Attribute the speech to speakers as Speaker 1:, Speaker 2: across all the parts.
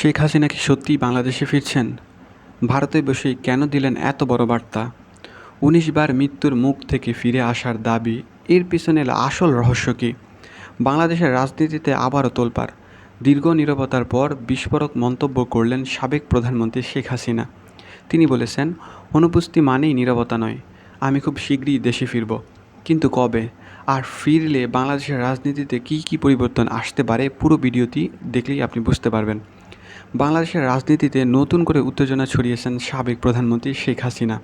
Speaker 1: শেখ হাসিনা কি সত্যিই বাংলাদেশে ফিরছেন? ভারতে বসেই কেন দিলেন এত বড় বার্তা? ১৯ বার মৃত্যুর মুখ থেকে ফিরে আসার দাবি, এর পিছনে আসল রহস্য কী? বাংলাদেশের রাজনীতিতে আবারও তোলপাড়। দীর্ঘ নীরবতার পর বিস্ফোরক মন্তব্য করলেন সাবেক প্রধানমন্ত্রী শেখ হাসিনা। তিনি বলেছেন, অনুপস্থিতি মানেই নীরবতা নয়। আমি খুব শীঘ্রই দেশে ফিরব। কিন্তু কবে? আর ফিরলে বাংলাদেশের রাজনীতিতে কী কী পরিবর্তন আসতে পারে, পুরো ভিডিওটি দেখলেই আপনি বুঝতে পারবেন। বাংলাদেশের রাজনীতিতে নতুন করে উত্তেজনা ছড়িয়েছেন সাবেক প্রধানমন্ত্রী শেখ হাসিনা।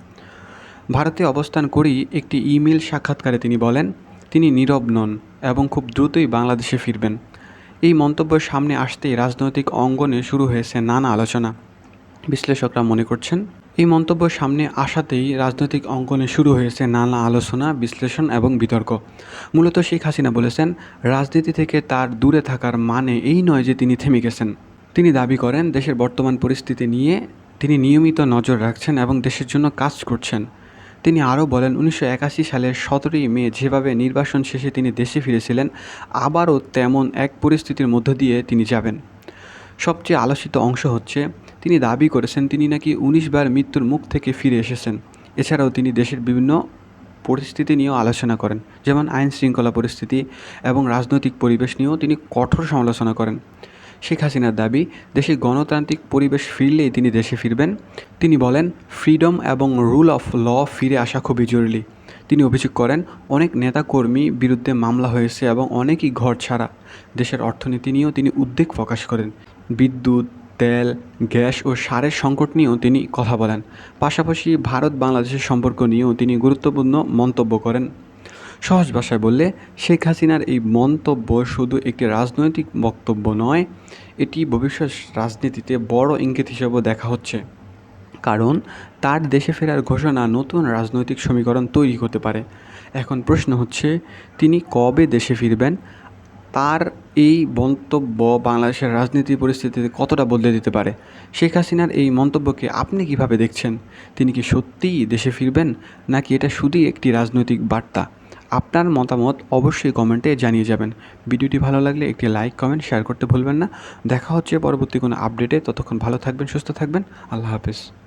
Speaker 1: ভারতে অবস্থান করেই একটি ইমেইল সাক্ষাৎকারে তিনি বলেন, তিনি নীরব নন এবং খুব দ্রুতই বাংলাদেশে ফিরবেন। এই মন্তব্যের সামনে আসতেই রাজনৈতিক অঙ্গনে শুরু হয়েছে নানা আলোচনা। বিশ্লেষকরা মনে করছেন, এই মন্তব্য সামনে আসাতেই রাজনৈতিক অঙ্গনে শুরু হয়েছে নানা আলোচনা, বিশ্লেষণ এবং বিতর্ক। মূলত শেখ হাসিনা বলেছেন, রাজনীতি থেকে তার দূরে থাকার মানে এই নয় যে তিনি থেমে গেছেন। তিনি দাবি করেন, দেশের বর্তমান পরিস্থিতি নিয়ে তিনি নিয়মিত নজর রাখছেন এবং দেশের জন্য কাজ করছেন। তিনি আরও বলেন, ১৯৮১ সালের ১৭ই মে যেভাবে নির্বাসন শেষে তিনি দেশে ফিরেছিলেন, আবারও তেমন এক পরিস্থিতির মধ্য দিয়ে তিনি যাবেন। সবচেয়ে আলোচিত অংশ হচ্ছে, তিনি দাবি করেছেন তিনি নাকি ১৯ বার মৃত্যুর মুখ থেকে ফিরে এসেছেন। এছাড়াও তিনি দেশের বিভিন্ন পরিস্থিতি নিয়েও আলোচনা করেন, যেমন আইন শৃঙ্খলা পরিস্থিতি এবং রাজনৈতিক পরিবেশ নিয়েও তিনি কঠোর সমালোচনা করেন। শেখ হাসিনার দাবি, দেশে গণতান্ত্রিক পরিবেশ ফিরলেই তিনি দেশে ফিরবেন। তিনি বলেন, ফ্রিডম এবং রুল অফ ল ফিরে আসা খুবই জরুরি। তিনি অভিযোগ করেন, অনেক নেতাকর্মী বিরুদ্ধে মামলা হয়েছে এবং অনেকেই ঘর ছাড়া। দেশের অর্থনীতি নিয়েও তিনি উদ্বেগ প্রকাশ করেন। বিদ্যুৎ, তেল, গ্যাস ও সারের সংকট নিয়েও তিনি কথা বলেন। পাশাপাশি ভারত বাংলাদেশের সম্পর্ক নিয়েও তিনি গুরুত্বপূর্ণ মন্তব্য করেন। সহজ ভাষায় বললে, শেখ হাসিনার এই মন্তব্য শুধু একটি রাজনৈতিক বক্তব্য নয়, এটি ভবিষ্যৎ রাজনীতিতে বড় ইঙ্গিত হিসেবেও দেখা হচ্ছে। কারণ তার দেশে ফেরার ঘোষণা নতুন রাজনৈতিক সমীকরণ তৈরি হতে পারে। এখন প্রশ্ন হচ্ছে, তিনি কবে দেশে ফিরবেন? তার এই মন্তব্য বাংলাদেশের রাজনীতি পরিস্থিতিতে কতটা বদলে দিতে পারে? শেখ হাসিনার এই মন্তব্যকে আপনি কিভাবে দেখছেন? তিনি কি সত্যিই দেশে ফিরবেন, নাকি এটা শুধুই একটি রাজনৈতিক বার্তা? আপনার মতামত অবশ্যই কমেন্টে জানিয়ে যাবেন। ভিডিওটি ভালো লাগলে একটি লাইক, কমেন্ট, শেয়ার করতে ভুলবেন না। দেখা হচ্ছে পরবর্তী কোনো আপডেটে। ততক্ষণ ভালো থাকবেন, সুস্থ থাকবেন। আল্লাহ হাফেজ।